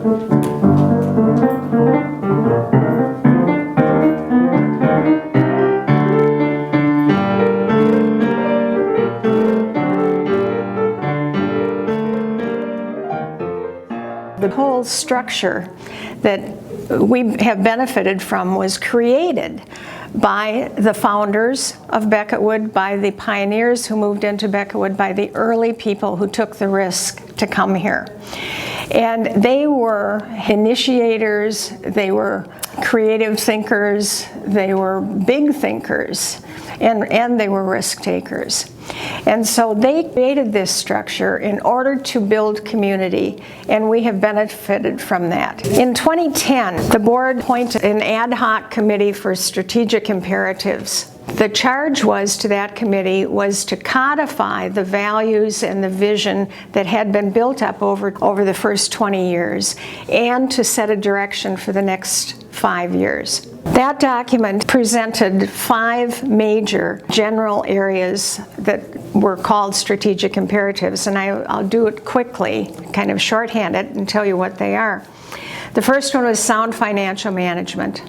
The whole structure that we have benefited from was created by the founders of Becketwood, by the pioneers who moved into Becketwood, by the early people who took the risk to come here. And they were initiators, they were creative thinkers, they were big thinkers, and they were risk takers. And so they created this structure in order to build community, and we have benefited from that. In 2010, the board appointed an ad hoc committee for strategic imperatives. The charge was to that committee was to codify the values and the vision that had been built up over the first 20 years and to set a direction for the next 5 years. That document presented 5 major general areas that were called strategic imperatives, and I'll do it quickly, kind of shorthand it and tell you what they are. The first one was sound financial management.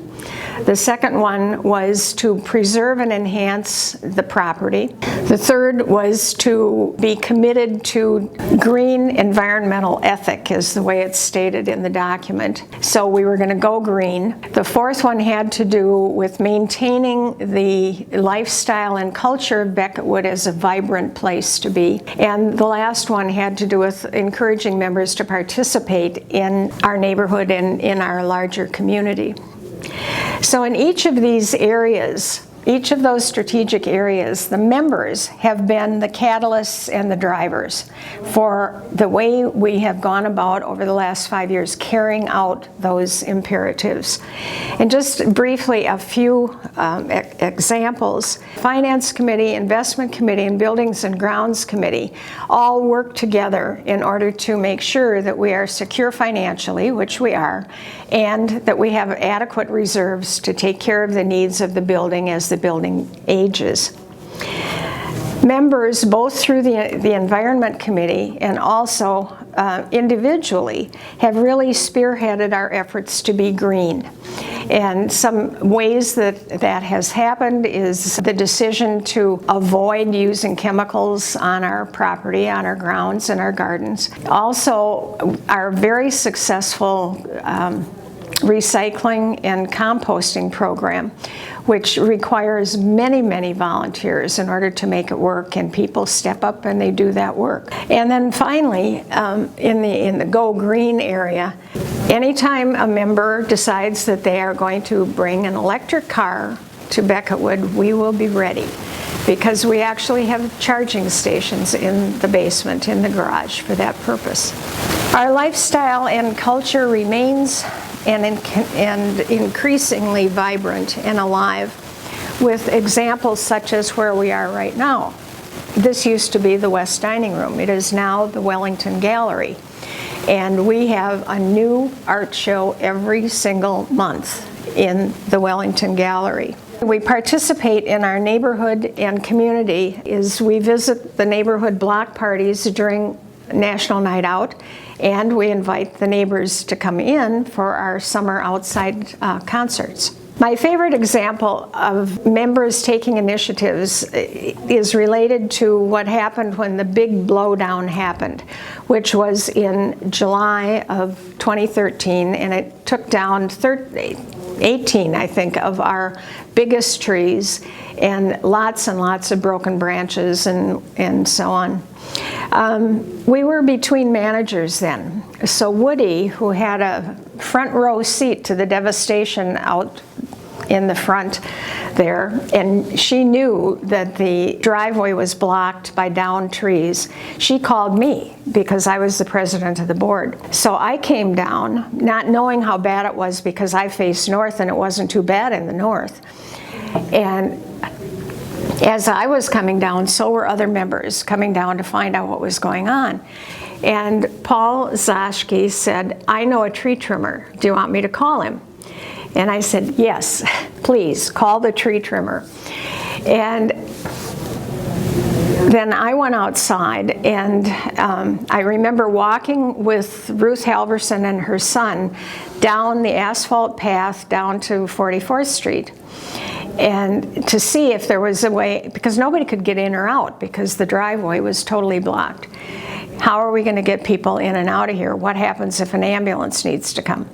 The second one was to preserve and enhance the property. The third was to be committed to green environmental ethic, is the way it's stated in the document. So we were going to go green. The fourth one had to do with maintaining the lifestyle and culture of Becketwood as a vibrant place to be. And the last one had to do with encouraging members to participate in our neighborhood and in our larger community. So in each of these areas, each of those strategic areas, the members have been the catalysts and the drivers for the way we have gone about over the last 5 years carrying out those imperatives. And just briefly, a few examples. Finance Committee, Investment Committee, and Buildings and Grounds Committee all work together in order to make sure that we are secure financially, which we are, and that we have adequate reserves to take care of the needs of the building as the building ages. Members, both through the Environment Committee and also individually, have really spearheaded our efforts to be green. And some ways that has happened is the decision to avoid using chemicals on our property, on our grounds and our gardens. Also, our very successful recycling and composting program, which requires many, many volunteers in order to make it work, and people step up and they do that work. And then finally, in the Go Green area, anytime a member decides that they are going to bring an electric car to Becketwood, we will be ready, because we actually have charging stations in the basement, in the garage, for that purpose. Our lifestyle and culture remains and increasingly vibrant and alive, with examples such as where we are right now. This used to be the West Dining Room. It is now the Wellington Gallery. And we have a new art show every single month in the Wellington Gallery. We participate in our neighborhood and community as we visit the neighborhood block parties during National Night Out, and we invite the neighbors to come in for our summer outside concerts. My favorite example of members taking initiatives is related to what happened when the big blowdown happened, which was in July of 2013, and it took down 18, I think, of our biggest trees, and lots of broken branches and so on. We were between managers then. So Woody, who had a front row seat to the devastation out in the front there, and she knew that the driveway was blocked by downed trees, she called me because I was the president of the board. So I came down, not knowing how bad it was, because I faced north and it wasn't too bad in the north. And as I was coming down, so were other members coming down to find out what was going on. And Paul Zashke said, "I know a tree trimmer. Do you want me to call him?" And I said, "Yes, please, call the tree trimmer." And then I went outside, and I remember walking with Ruth Halverson and her son down the asphalt path down to 44th Street, and to see if there was a way, because nobody could get in or out because the driveway was totally blocked. How are we going to get people in and out of here? What happens if an ambulance needs to come?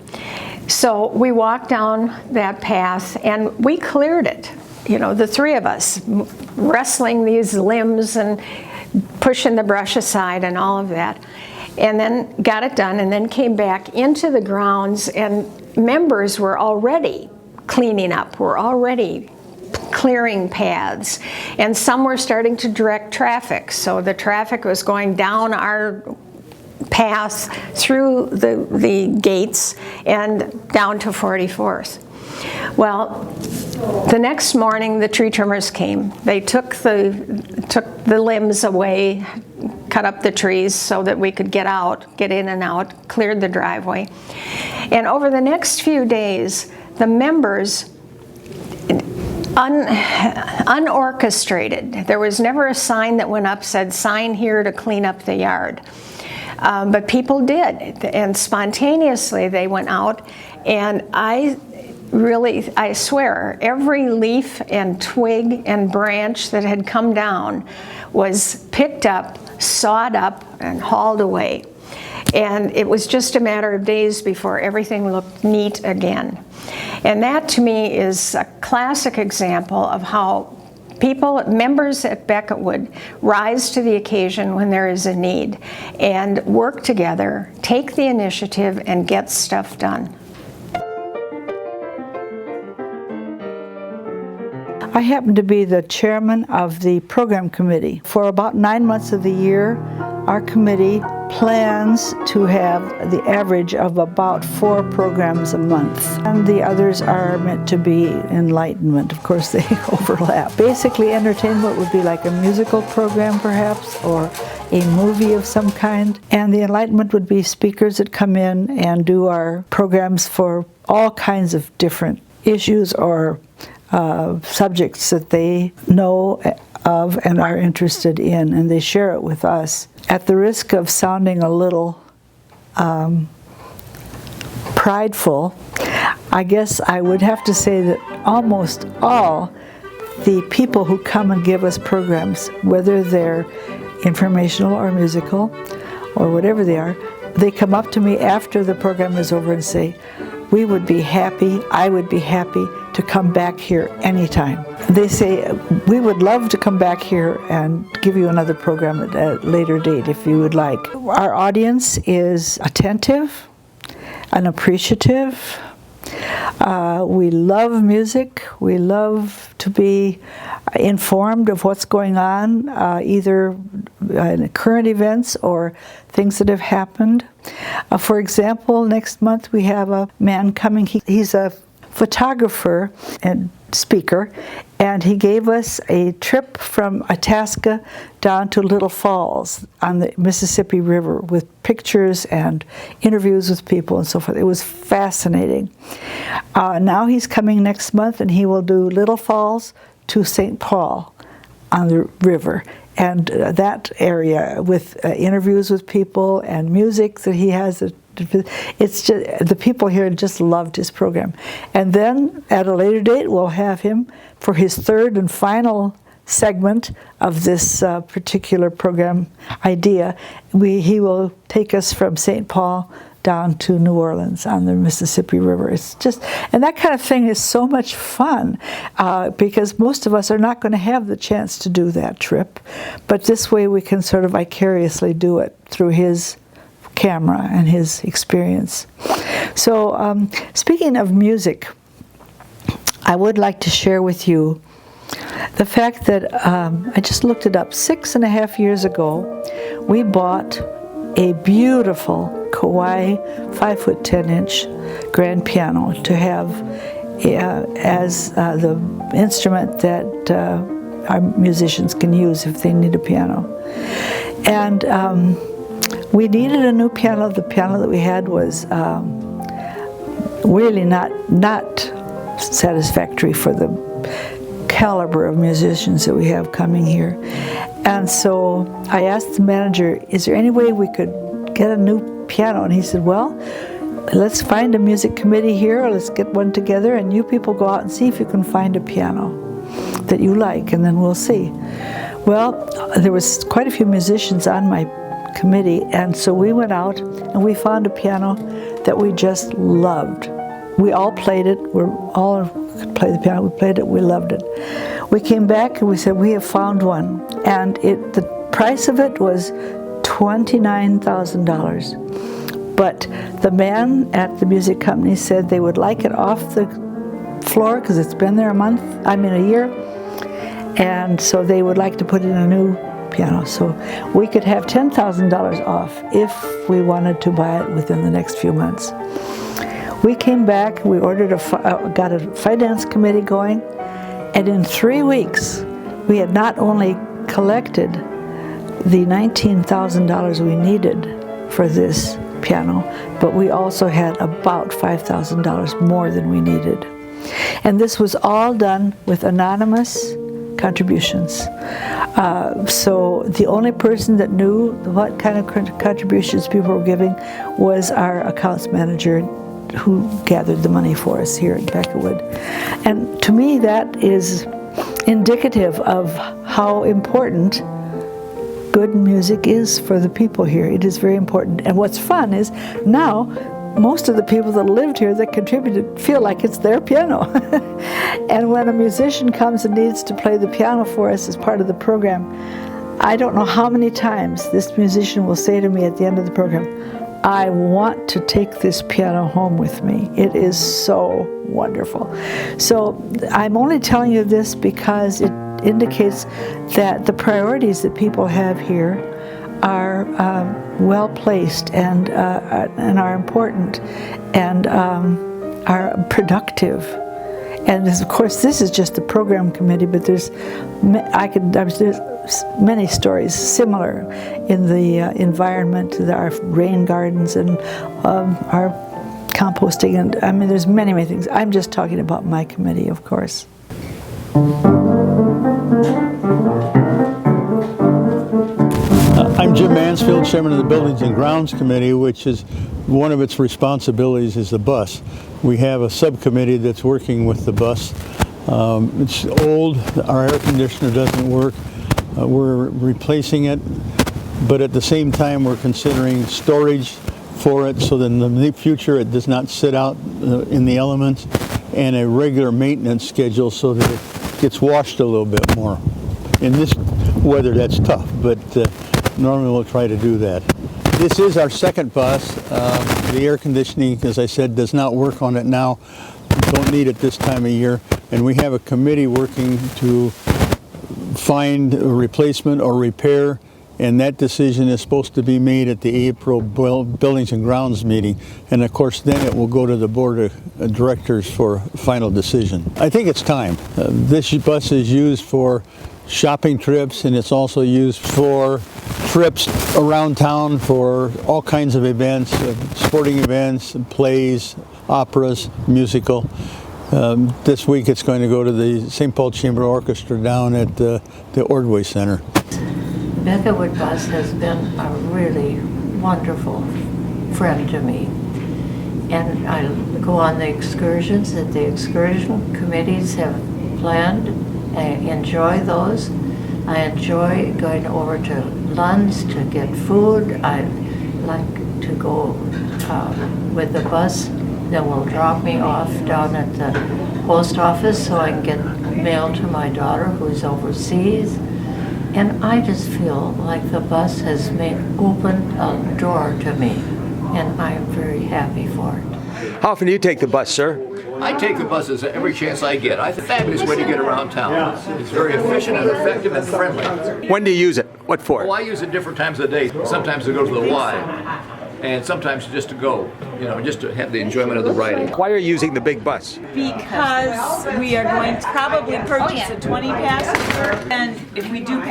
So we walked down that path and we cleared it. You know, the three of us wrestling these limbs and pushing the brush aside and all of that. And then got it done, and then came back into the grounds, and members were already cleaning up, were already clearing paths, and some were starting to direct traffic. So the traffic was going down our path through the gates and down to 44th. Well, the next morning the tree trimmers came. They took the limbs away, cut up the trees so that we could get in and out, cleared the driveway. And over the next few days, the members unorchestrated. There was never a sign that went up said, "Sign here to clean up the yard." But people did, and spontaneously they went out, and I swear, every leaf and twig and branch that had come down was picked up, sawed up, and hauled away. And it was just a matter of days before everything looked neat again. And that to me is a classic example of how members at Becketwood rise to the occasion when there is a need and work together, take the initiative, and get stuff done. I happen to be the chairman of the program committee. For about 9 months of the year, our committee plans to have the average of about 4 programs a month. And the others are meant to be enlightenment. Of course, they overlap. Basically, entertainment would be like a musical program, perhaps, or a movie of some kind. And the enlightenment would be speakers that come in and do our programs for all kinds of different issues or subjects that they know of and are interested in, and they share it with us. At the risk of sounding a little prideful, I guess I would have to say that almost all the people who come and give us programs, whether they're informational or musical or whatever they are, they come up to me after the program is over and say, "We would be happy, I would be happy to come back here anytime." They say, "We would love to come back here and give you another program at a later date if you would like." Our audience is attentive and appreciative. We love music. We love to be informed of what's going on, either in current events or things that have happened. For example, next month we have a man coming. He's a photographer and speaker, and he gave us a trip from Itasca down to Little Falls on the Mississippi River with pictures and interviews with people and so forth. It was fascinating. Now he's coming next month, and he will do Little Falls to St. Paul on the river, and that area with interviews with people and music that he has. It's just, the people here just loved his program. And then at a later date we'll have him for his third and final segment of this particular program idea. He will take us from St. Paul down to New Orleans on the Mississippi River. It's just, and that kind of thing is so much fun because most of us are not going to have the chance to do that trip, but this way we can sort of vicariously do it through his camera and his experience. So speaking of music, I would like to share with you the fact that I just looked it up. 6.5 years ago, we bought a beautiful Kawai 5-foot 10-inch grand piano to have as the instrument that our musicians can use if they need a piano. And we needed a new piano. The piano that we had was really not satisfactory for the caliber of musicians that we have coming here. And so I asked the manager, is there any way we could get a new piano? And he said, well, let's find a music committee here, or let's get one together, and you people go out and see if you can find a piano that you like, and then we'll see. Well, there was quite a few musicians on my committee, and so we went out and we found a piano that we just loved. We all played it. We all could play the piano. We played it. We loved it. We came back and we said, we have found one, and the price of it was $29,000. But the man at the music company said they would like it off the floor because it's been there a year, and so they would like to put in a new piano. So we could have $10,000 off if we wanted to buy it within the next few months. We came back, we ordered got a finance committee going, and in 3 weeks we had not only collected the $19,000 we needed for this piano, but we also had about $5,000 more than we needed. And this was all done with anonymous contributions. So the only person that knew what kind of contributions people were giving was our accounts manager, who gathered the money for us here at Becketwood. And to me, that is indicative of how important good music is for the people here. It is very important. And what's fun is now most of the people that lived here that contributed feel like it's their piano. And when a musician comes and needs to play the piano for us as part of the program, I don't know how many times this musician will say to me at the end of the program, I want to take this piano home with me. It is so wonderful. So I'm only telling you this because it indicates that the priorities that people have here are well placed and are important and are productive. And of course, this is just the program committee, but there's many stories similar in the environment, our rain gardens and our composting, and I mean, there's many, many things. I'm just talking about my committee, of course. I'm Jim Mansfield, Chairman of the Buildings and Grounds Committee, which is one of its responsibilities is the bus. We have a subcommittee that's working with the bus. It's old, our air conditioner doesn't work. We're replacing it, but at the same time we're considering storage for it so that in the future it does not sit out in the elements, and a regular maintenance schedule so that it gets washed a little bit more. In this weather that's tough, but normally we'll try to do that. This is our second bus. The air conditioning, as I said, does not work on it now. Don't need it this time of year, and we have a committee working to find a replacement or repair, and that decision is supposed to be made at the April Buildings and Grounds meeting, and of course then it will go to the Board of Directors for final decision. I think it's time. This bus is used for shopping trips, and it's also used for trips around town for all kinds of events, sporting events, plays, operas, musical. This week it's going to go to the St. Paul Chamber Orchestra down at the Ordway Center. Becketwood Bus has been a really wonderful friend to me. And I go on the excursions that the excursion committees have planned. I enjoy those. I enjoy going over to Lund's to get food. I like to go with the bus that will drop me off down at the post office so I can get mail to my daughter who's overseas. And I just feel like the bus has opened a door to me, and I'm very happy for it. How often do you take the bus, sir? I take the buses every chance I get. It's a fabulous way to get around town. It's very efficient and effective and friendly. When do you use it? What for? Oh, I use it different times of the day. Sometimes to go to the Y, and sometimes just to go, just to have the enjoyment of the riding. Why are you using the big bus? Because we are going to probably purchase a 20 passenger, and if we do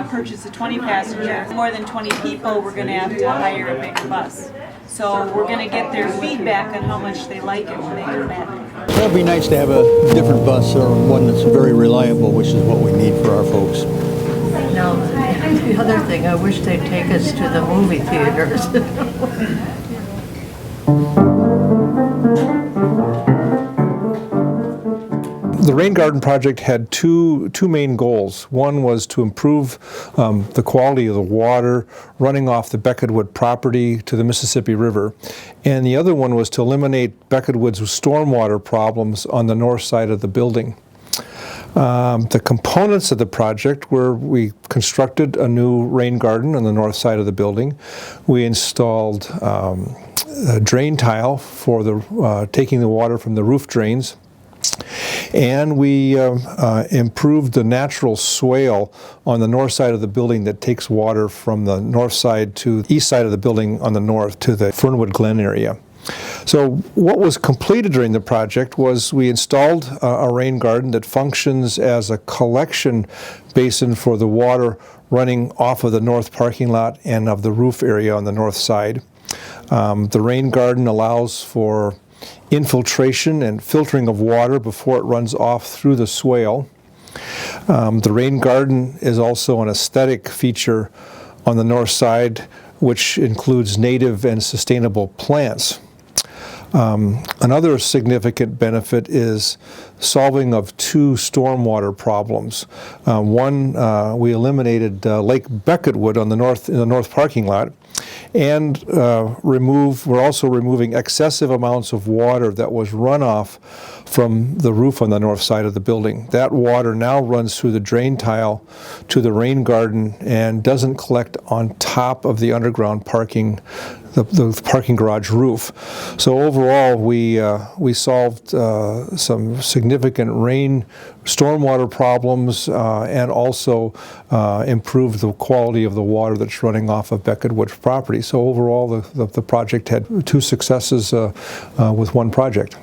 purchase a 20 passenger, more than 20 people, we're going to have to hire a bigger bus. So we're going to get their feedback on how much they like it when they come back. It would be nice to have a different bus or one that's very reliable, which is what we need for our folks. Now, The other thing, I wish they'd take us to the movie theaters. The Rain Garden project had two main goals. One was to improve the quality of the water running off the Becketwood property to the Mississippi River, and the other one was to eliminate Becketwood's stormwater problems on the north side of the building. The components of the project were we constructed a new rain garden on the north side of the building. We installed a drain tile for taking the water from the roof drains. And we improved the natural swale on the north side of the building that takes water from the north side to the east side of the building on the north to the Fernwood Glen area. So what was completed during the project was we installed a rain garden that functions as a collection basin for the water running off of the north parking lot and of the roof area on the north side. The rain garden allows for infiltration and filtering of water before it runs off through the swale. The rain garden is also an aesthetic feature on the north side, which includes native and sustainable plants. Another significant benefit is solving of two stormwater problems. One, we eliminated Lake Becketwood in the north parking lot, and we're also removing excessive amounts of water that was runoff from the roof on the north side of the building. That water now runs through the drain tile to the rain garden and doesn't collect on top of the underground parking, the parking garage roof. So overall, we solved some significant stormwater problems and also improved the quality of the water that's running off of Becketwood property. So overall, the project had two successes with one project.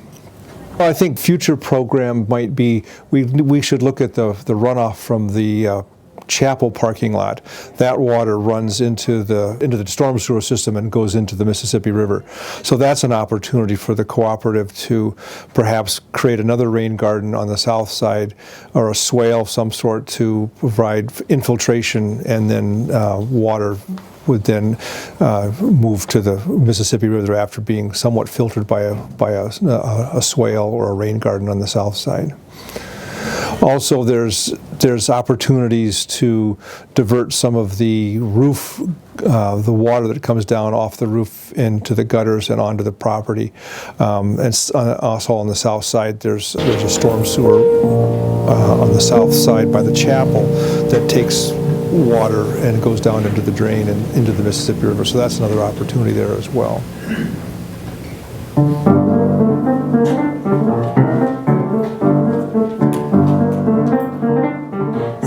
I think future program might be we should look at the runoff from the chapel parking lot. That water runs into the storm sewer system and goes into the Mississippi River. So that's an opportunity for the cooperative to perhaps create another rain garden on the south side or a swale of some sort to provide infiltration, and then water would then move to the Mississippi River after being somewhat filtered by a swale or a rain garden on the south side. Also, there's opportunities to divert some of the roof, the water that comes down off the roof into the gutters and onto the property. And also on the south side, there's a storm sewer on the south side by the chapel that takes water and goes down into the drain and into the Mississippi River. So that's another opportunity there as well.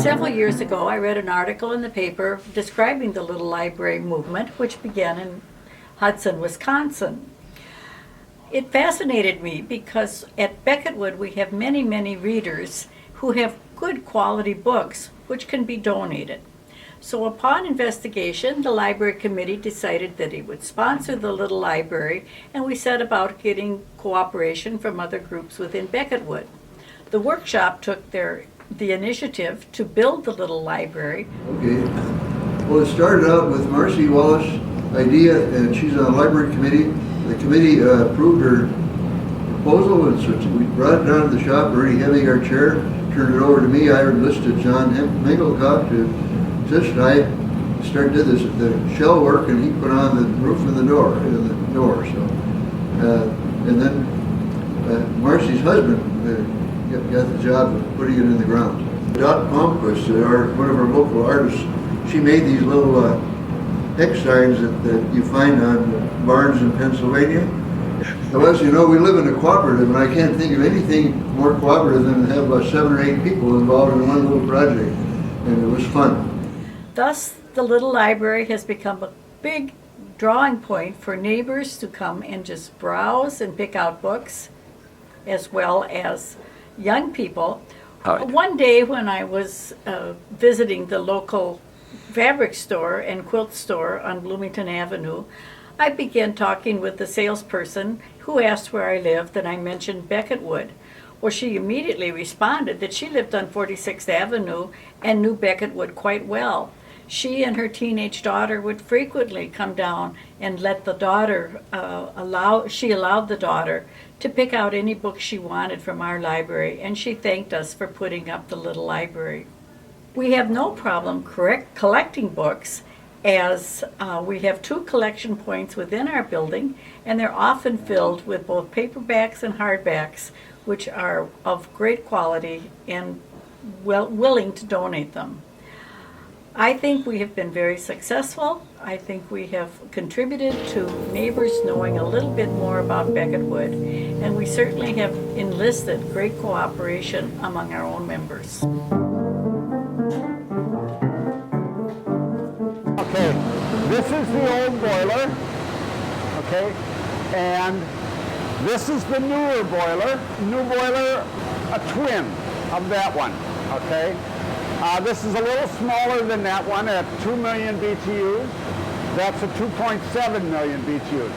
Several years ago, I read an article in the paper describing the Little Library movement, which began in Hudson, Wisconsin. It fascinated me because at Becketwood we have many, many readers who have good quality books which can be donated. So upon investigation, the library committee decided that it would sponsor the Little Library, and we set about getting cooperation from other groups within Becketwood. The workshop took the initiative to build the Little Library. Okay. Well, it started out with Marcy Wallace's idea, and she's on the library committee. The committee approved her proposal, and so we brought it down to the shop, already having our chair, turned it over to me. I enlisted John Minglecock to assist, and I did the shell work, and he put on the roof and the door. And then Marcy's husband got the job of putting it in the ground. Dot Palmquist, one of our local artists, she made these little X signs that you find on barns in Pennsylvania. Well, as you know, we live in a cooperative, and I can't think of anything more cooperative than to have 7 or 8 people involved in one little project, and it was fun. Thus, the Little Library has become a big drawing point for neighbors to come and just browse and pick out books, as well as young people. One day when I was visiting the local fabric store and quilt store on Bloomington Avenue, I began talking with the salesperson who asked where I lived, and I mentioned Becketwood. Well, she immediately responded that she lived on 46th Avenue and knew Becketwood quite well. She and her teenage daughter would frequently come down and let the daughter, she allowed the daughter to pick out any books she wanted from our library, and she thanked us for putting up the little library. We have no problem collecting books, as we have 2 collection points within our building, and they're often filled with both paperbacks and hardbacks, which are of great quality and willing to donate them. I think we have been very successful. I think we have contributed to neighbors knowing a little bit more about Becketwood, and we certainly have enlisted great cooperation among our own members. Okay, this is the old boiler, okay, and this is the newer boiler. New boiler, a twin of that one, okay. This is a little smaller than that one at 2 million BTUs. That's a 2.7 million BTUs.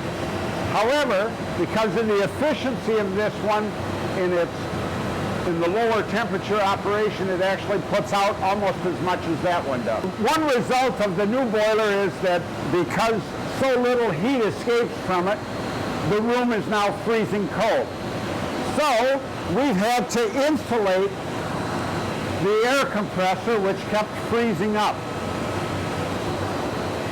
However, because of the efficiency of this one in the lower temperature operation, it actually puts out almost as much as that one does. One result of the new boiler is that because so little heat escapes from it, the room is now freezing cold. So we've had to insulate the air compressor, which kept freezing up.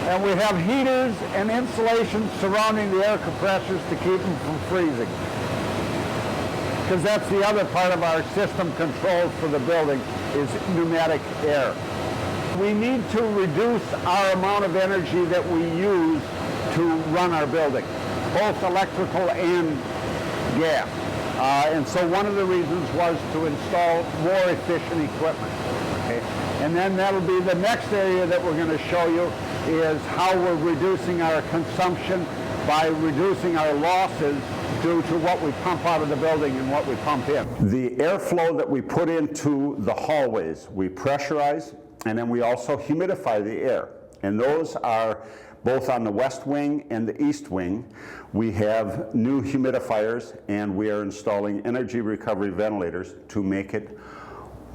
And we have heaters and insulation surrounding the air compressors to keep them from freezing. Because that's the other part of our system controls for the building is pneumatic air. We need to reduce our amount of energy that we use to run our building, both electrical and gas. And so one of the reasons was to install more efficient equipment. Okay? And then that'll be the next area that we're going to show you is how we're reducing our consumption by reducing our losses due to what we pump out of the building and what we pump in. The airflow that we put into the hallways, we pressurize, and then we also humidify the air. And those are both on the west wing and the east wing. We have new humidifiers, and we are installing energy recovery ventilators to make it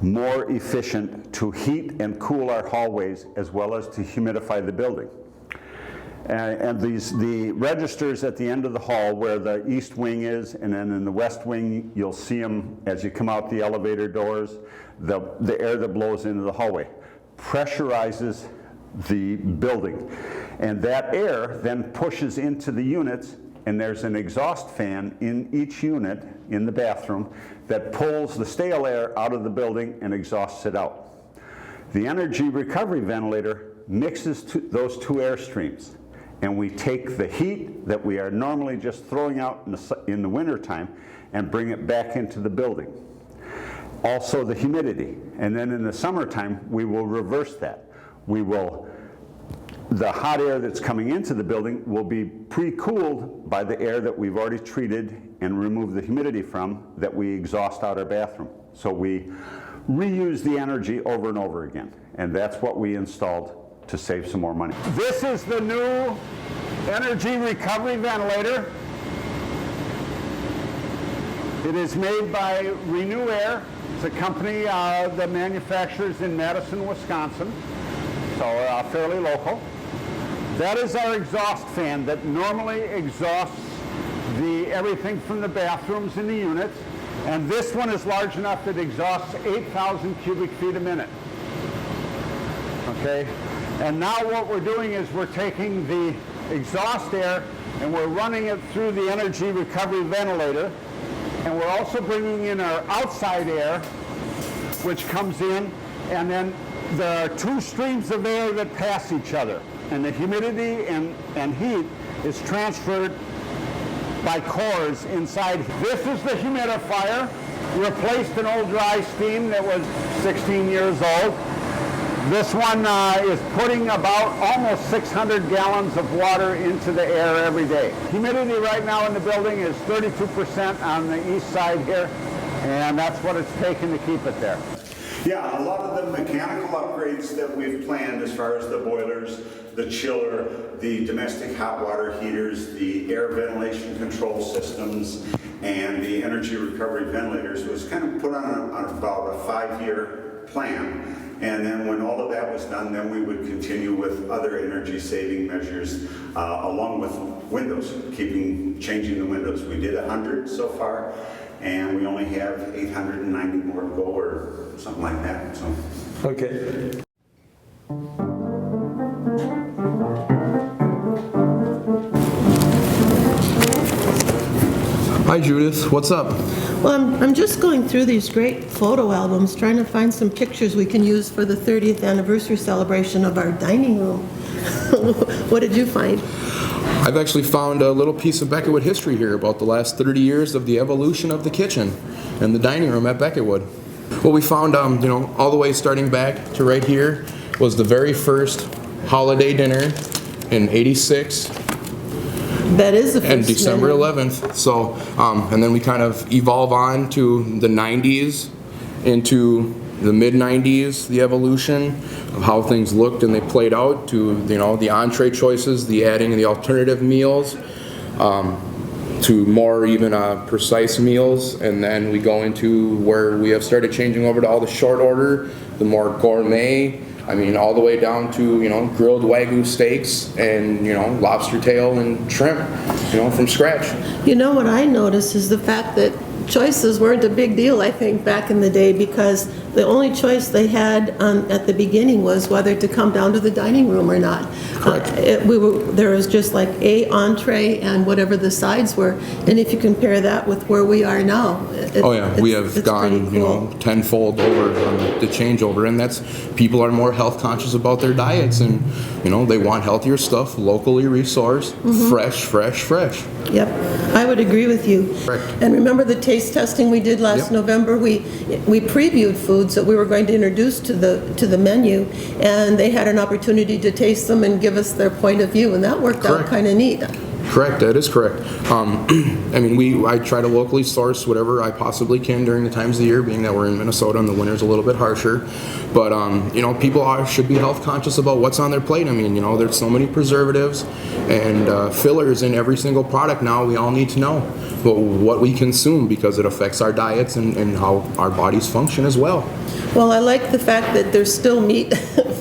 more efficient to heat and cool our hallways as well as to humidify the building. And the registers at the end of the hall where the east wing is, and then in the west wing you'll see them as you come out the elevator doors, the air that blows into the hallway pressurizes the building. And that air then pushes into the units, and there's an exhaust fan in each unit in the bathroom that pulls the stale air out of the building and exhausts it out. The energy recovery ventilator mixes those 2 air streams, and we take the heat that we are normally just throwing out in the winter time and bring it back into the building. Also the humidity, and then in the summertime we will reverse that. The hot air that's coming into the building will be pre-cooled by the air that we've already treated and removed the humidity from that we exhaust out our bathroom. So we reuse the energy over and over again, and that's what we installed to save some more money. This is the new energy recovery ventilator. It is made by Renew Air. It's a company that manufactures in Madison, Wisconsin, so fairly local. That is our exhaust fan that normally exhausts everything from the bathrooms in the units, and this one is large enough that it exhausts 8,000 cubic feet a minute. Okay, and now what we're doing is we're taking the exhaust air and we're running it through the energy recovery ventilator, and we're also bringing in our outside air, which comes in, and then there are 2 streams of air that pass each other, and the humidity and heat is transferred by cores inside. This is the humidifier. Replaced an old dry steam that was 16 years old. This one is putting about almost 600 gallons of water into the air every day. Humidity right now in the building is 32% on the east side here, and that's what it's taken to keep it there. Yeah, a lot of the mechanical upgrades that we've planned as far as the boilers, the chiller, the domestic hot water heaters, the air ventilation control systems, and the energy recovery ventilators was kind of put on about a 5-year plan. And then when all of that was done, then we would continue with other energy saving measures along with windows, changing the windows. We did 100 so far, and we only have 890 more to go or something like that. So. Okay. Hi Judith, what's up? Well, I'm just going through these great photo albums, trying to find some pictures we can use for the 30th anniversary celebration of our dining room. What did you find? I've actually found a little piece of Becketwood history here about the last 30 years of the evolution of the kitchen and the dining room at Becketwood. Well, we found, all the way starting back to right here was the very first holiday dinner in '86. That is the first. And December 11th. So, and then we kind of evolve on to the 90s, into the mid-90s, the evolution of how things looked and they played out, to the entree choices, the adding of the alternative meals, to more even precise meals, and then we go into where we have started changing over to all the short order, the more gourmet. I mean, all the way down to, grilled Wagyu steaks and, lobster tail and shrimp, from scratch. What I noticed is the fact that choices weren't a big deal, I think, back in the day, because the only choice they had at the beginning was whether to come down to the dining room or not. Correct. There was just like a entree and whatever the sides were, and if you compare that with where we are now, we have gone, cool. Tenfold over on the changeover, and that's, people are more health conscious about their diets, and they want healthier stuff, locally resourced, fresh. Yep, I would agree with you. Correct. And remember the taste testing we did last November? We previewed foods that we were going to introduce to the menu, and they had an opportunity to taste them and give us their point of view, and that worked out kind of neat. Correct, that is correct. I try to locally source whatever I possibly can during the times of the year, being that we're in Minnesota and the winter's a little bit harsher. But, people should be health conscious about what's on their plate. There's so many preservatives and fillers in every single product now. We all need to know what we consume, because it affects our diets and how our bodies function as well. Well, I like the fact that there's still meat,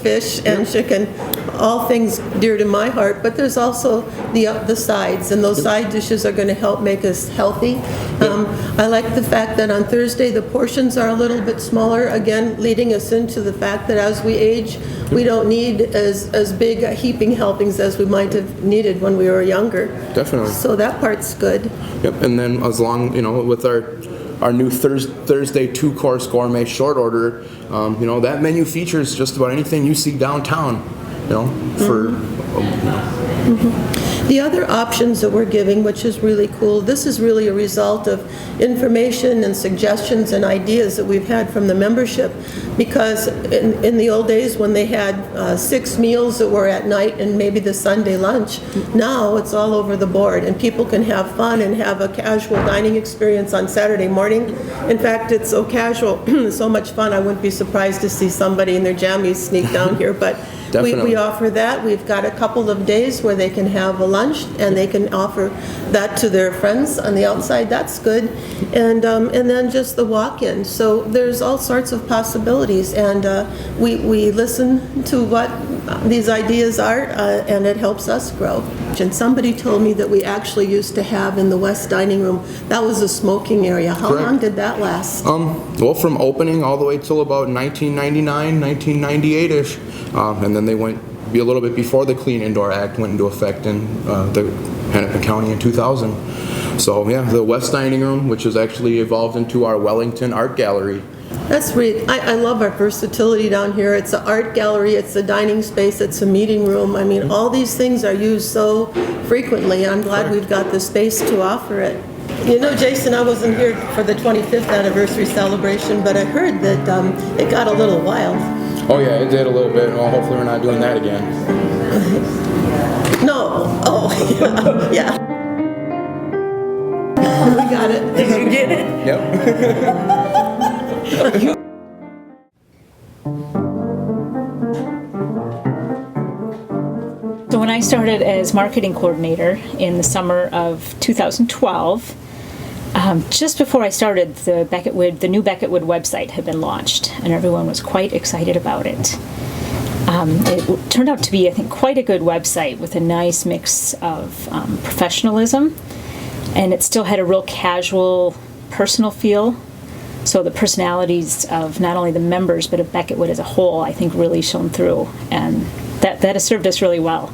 fish, and chicken, all things dear to my heart, but there's also the sides, and those side dishes are going to help make us healthy. I like the fact that on Thursday the portions are a little bit smaller, again leading us into the fact that as we age, we don't need as big heaping helpings as we might have needed when we were younger. Definitely. So that part's good. Yep, and then as long, with our new Thursday 2-course gourmet short order, that menu features just about anything you see downtown, for... The other options that we're giving, which is really cool, this is really a result of information and suggestions and ideas that we've had from the membership, because in the old days when they had 6 meals that were at night and maybe the Sunday lunch, now it's all over the board and people can have fun and have a casual dining experience on Saturday morning. In fact, it's so casual, so much fun, I wouldn't be surprised to see somebody in their jammies sneak down here, but we offer that. We've got a couple of days where they can have a lunch and they can offer that to their friends on the outside. That's good. And then just the walk-in. So there's all sorts of possibilities, and we listen to what these ideas are, and it helps us grow. And somebody told me that we actually used to have in the West Dining Room, that was a smoking area. How long did that last? Well, from opening all the way till about 1999, 1998-ish. And then they went a little bit before the Clean Indoor Act went into effect in the Hennepin County in 2000. So yeah, the West Dining Room, which has actually evolved into our Wellington Art Gallery. That's really, I love our versatility down here. It's an art gallery, it's a dining space, it's a meeting room. I mean, all these things are used so frequently. I'm glad we've got the space to offer it. Jason, I wasn't here for the 25th anniversary celebration, but I heard that it got a little wild. Oh yeah, it did a little bit. Well, hopefully we're not doing that again. No. Oh, yeah. We got it. Did you get it? Yep. So when I started as marketing coordinator in the summer of 2012, Just before I started, the new Becketwood website had been launched, and everyone was quite excited about it. It turned out to be, I think, quite a good website with a nice mix of professionalism, and it still had a real casual, personal feel. So the personalities of not only the members, but of Becketwood as a whole, I think really shone through, and that has served us really well.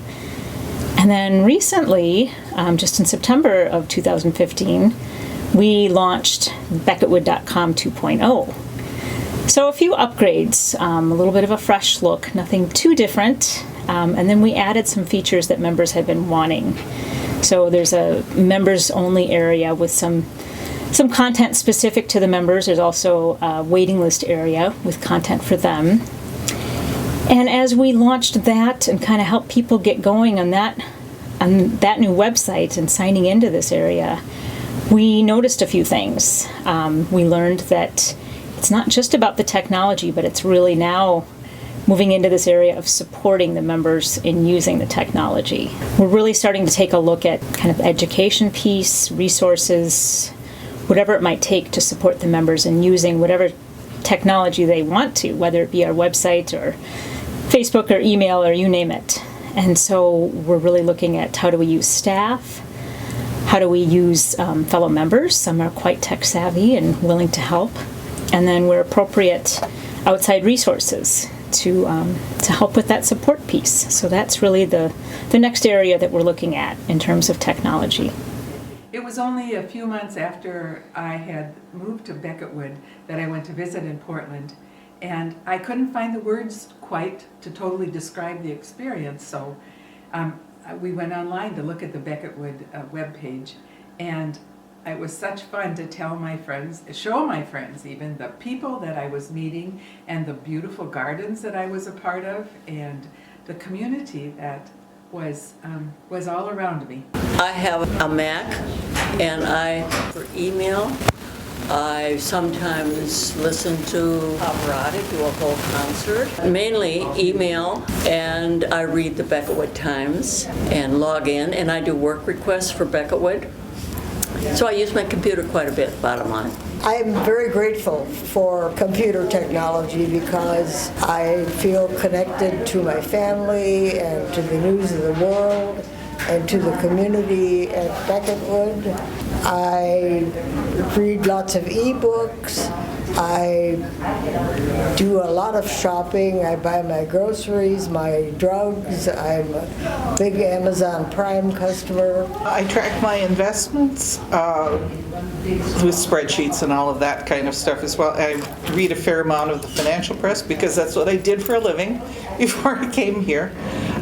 And then recently, just in September of 2015, we launched Becketwood.com 2.0. So a few upgrades, a little bit of a fresh look, nothing too different, and then we added some features that members had been wanting. So there's a members-only area with some content specific to the members. There's also a waiting list area with content for them. And as we launched that and kind of helped people get going on that new website and signing into this area, we noticed a few things. We learned that it's not just about the technology, but it's really now moving into this area of supporting the members in using the technology. We're really starting to take a look at kind of education piece, resources, whatever it might take to support the members in using whatever technology they want to, whether it be our website or Facebook or email or you name it. And so we're really looking at how do we use staff, how do we use fellow members. Some are quite tech savvy and willing to help. And then where appropriate, outside resources to help with that support piece. So that's really the next area that we're looking at in terms of technology. It was only a few months after I had moved to Becketwood that I went to visit in Portland, and I couldn't find the words quite to totally describe the experience, so we went online to look at the Becketwood webpage, and it was such fun to tell my friends, show my friends even, the people that I was meeting and the beautiful gardens that I was a part of and the community that was all around me. I have a Mac, and for email, I sometimes listen to Pavarotti do a whole concert. Mainly email, and I read the Becketwood Times and log in, and I do work requests for Becketwood. So I use my computer quite a bit, bottom line. I'm very grateful for computer technology because I feel connected to my family and to the news of the world and to the community at Becketwood. I read lots of e-books. I do a lot of shopping. I buy my groceries, my drugs. I'm a big Amazon Prime customer. I track my investments with spreadsheets and all of that kind of stuff as well. I read a fair amount of the financial press because that's what I did for a living before I came here.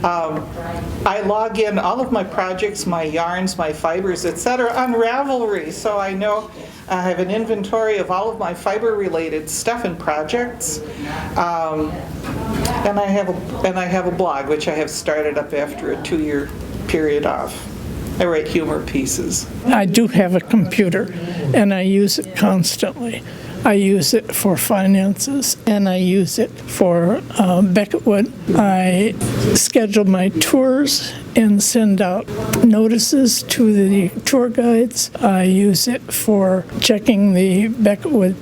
I log in all of my projects, my yarns, my fibers, etc. on Ravelry, so I know I have an inventory of all of my fiber-related stuff and projects, and I have a blog which I have started up after a 2-year period off. I write humor pieces. I do have a computer, and I use it constantly. I use it for finances, and I use it for Becketwood. I schedule my tours and send out notices to the tour guides. I use it for checking the Becketwood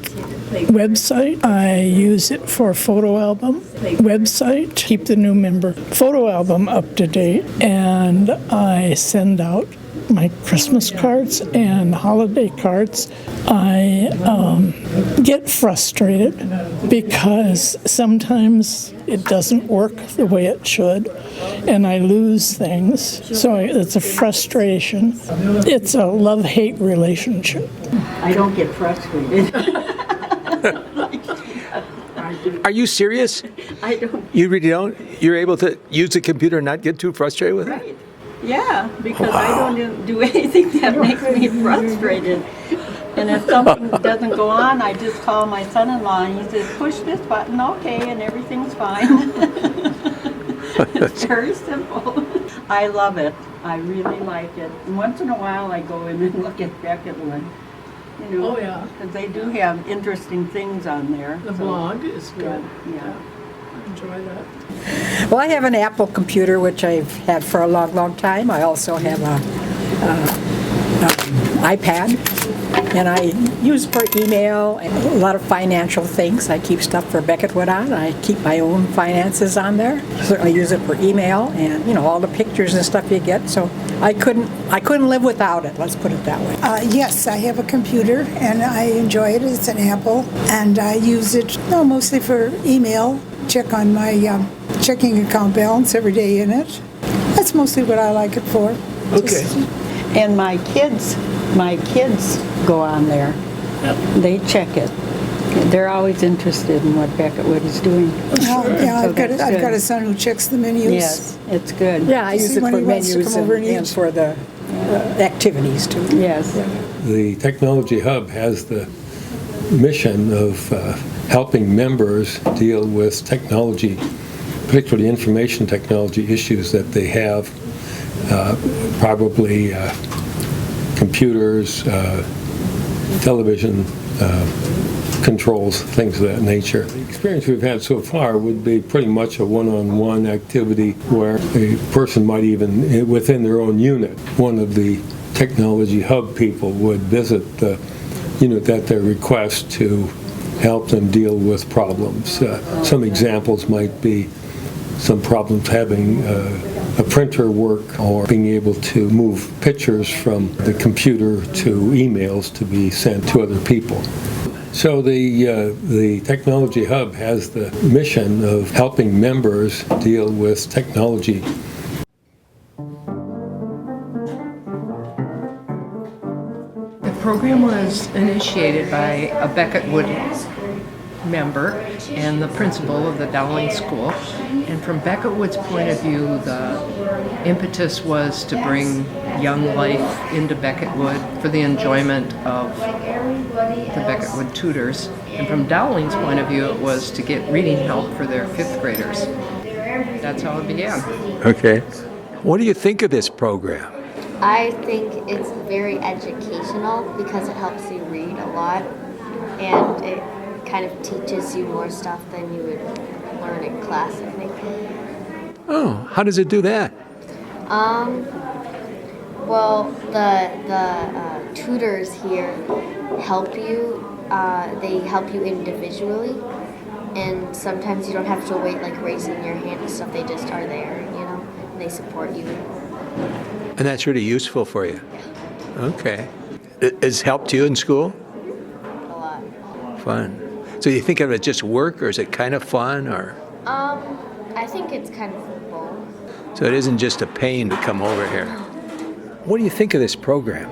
website. I use it for photo album website, keep the new member photo album up to date, and I send out my Christmas cards and holiday cards. I get frustrated because sometimes it doesn't work the way it should, and I lose things. So it's a frustration. It's a love-hate relationship. I don't get frustrated. Are you serious? I don't. You really don't? You're able to use the computer and not get too frustrated with it? Yeah, because I don't do anything that makes me frustrated. And if something doesn't go on, I just call my son-in-law and he says, push this button, okay, and everything's fine. It's very simple. I love it. I really like it. And once in a while I go in and look at Becketwood. You know, oh yeah, because they do have interesting things on there. The blog is good. Yeah. I enjoy that. Well, I have an Apple computer, which I've had for a long, long time. I also have a iPad, And I use it for email and a lot of financial things. I keep stuff for Becketwood on. I keep my own finances on there. So I use it for email and, you know, all the pictures and stuff you get. So I couldn't live without it, let's put it that way. Yes, I have a computer and I enjoy it. It's an Apple and I use it mostly for email, check on my checking account balance every day in it. That's mostly what I like it for. Okay. And my kids go on there. They check it. They're always interested in what Becketwood is doing. Yeah, I've got a son who checks the menus. Yes, it's good. Yeah, I use it for menus and for the activities too. Yes. The Technology Hub has the mission of helping members deal with technology, particularly information technology issues that they have, probably computers, television controls, things of that nature. The experience we've had so far would be pretty much a one-on-one activity where a person might even, within their own unit, one of the Technology Hub people would visit the unit at their request to help them deal with problems. Some examples might be some problems having a printer work or being able to move pictures from the computer to emails to be sent to other people. So the Technology Hub has the mission of helping members deal with technology. The program was initiated by a Becketwood member and the principal of the Dowling School. And from Becketwood's point of view, the impetus was to bring young life into Becketwood for the enjoyment of the Becketwood tutors. And from Dowling's point of view, it was to get reading help for their 5th graders. That's how it began. Okay. What do you think of this program? I think it's very educational because it helps you read a lot and it kind of teaches you more stuff than you would learn in class, I think. Oh, how does it do that? Well, the tutors here help you. They help you individually, and sometimes you don't have to wait like raising your hand and stuff. They just are there, you know, and they support you. And that's really useful for you? Okay. It's helped you in school? A lot. Fun. So you think of it just work, or is it kind of fun, or? I think it's kind of both. So it isn't just a pain to come over here. What do you think of this program?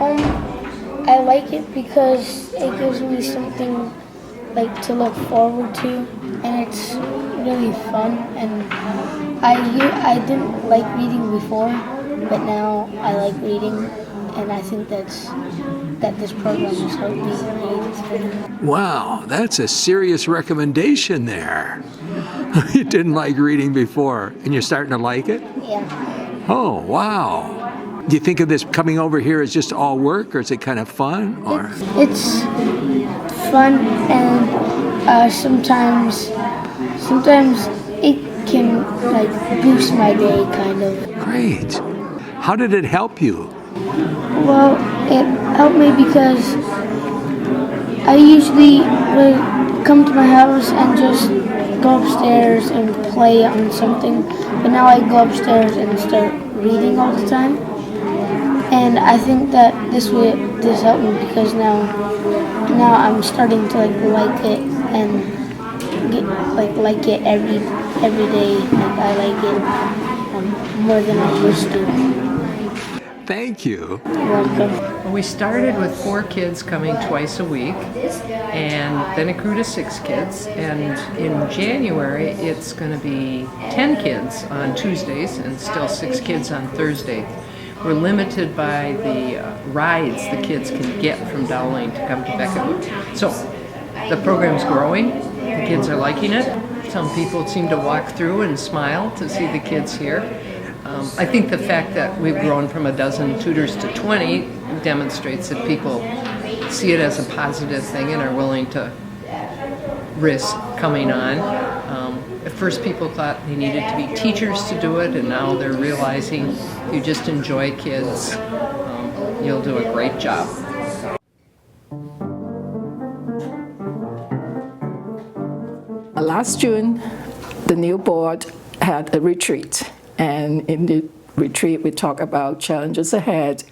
I like it because it gives me something like to look forward to, and it's really fun. And I didn't like reading before, but now I like reading, and I think that this program has helped me read. Wow, that's a serious recommendation there. You didn't like reading before, and you're starting to like it? Yeah. Oh, wow. Do you think of this coming over here as just all work, or is it kind of fun? Or It's fun, and sometimes it can like boost my day, kind of. Great. How did it help you? Well, it helped me because I usually would come to my house and just go upstairs and play on something, but now I go upstairs and start reading all the time. And I think that this helped me because now I'm starting to like it and get like it every day. Like I like it more than I used to. Thank you. You're welcome. We started with 4 kids coming twice a week, and then it grew to 6 kids, and in January it's going to be 10 kids on Tuesdays and still 6 kids on Thursday. We're limited by the rides the kids can get from Dowling to come to Becketwood. So the program's growing, the kids are liking it. Some people seem to walk through and smile to see the kids here. I think the fact that we've grown from a dozen tutors to 20 demonstrates that people see it as a positive thing and are willing to risk coming on. At first people thought they needed to be teachers to do it, and now they're realizing if you just enjoy kids, you'll do a great job. Last June, the new board had a retreat, and in the retreat we talked about challenges ahead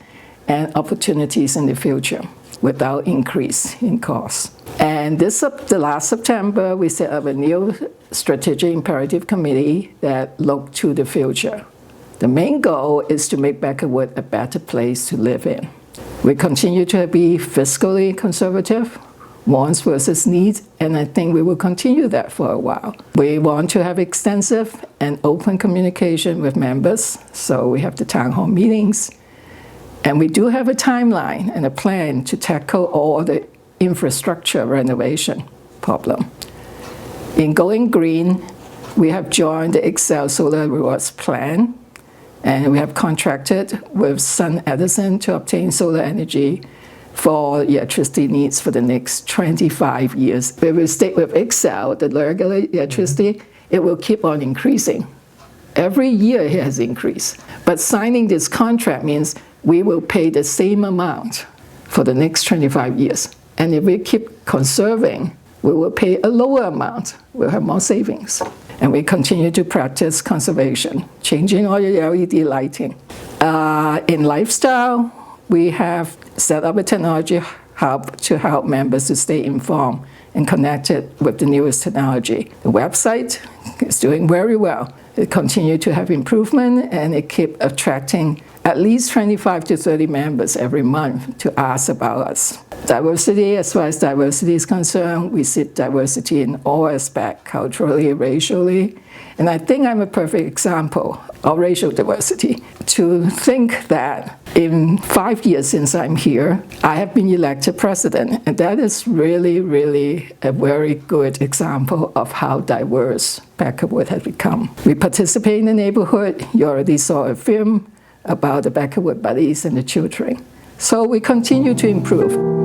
and opportunities in the future without increase in costs. And the last September, we set up a new strategic imperative committee that looked to the future. The main goal is to make Becketwood a better place to live in. We continue to be fiscally conservative, wants versus needs, and I think we will continue that for a while. We want to have extensive and open communication with members, so we have the town hall meetings, and we do have a timeline and a plan to tackle all the infrastructure renovation problem. In going green, we have joined the Excel Solar Rewards Plan, and we have contracted with Sun Edison to obtain solar energy for electricity needs for the next 25 years. If we stay with Excel, the regular electricity, it will keep on increasing. Every year it has increased. But signing this contract means we will pay the same amount for the next 25 years. And if we keep conserving, we will pay a lower amount. We'll have more savings. And we continue to practice conservation, changing all the LED lighting. In lifestyle, we have set up a technology hub to help members to stay informed and connected with the newest technology. The website is doing very well. It continues to have improvement, and it keeps attracting at least 25 to 30 members every month to ask about us. Diversity, as far as diversity is concerned, we see diversity in all aspects, culturally, racially, and I think I'm a perfect example of racial diversity. To think that in 5 years since I'm here, I have been elected president, and that is really, really a very good example of how diverse Becketwood has become. We participate in the neighborhood. You already saw a film about the Becketwood buddies and the children. So we continue to improve.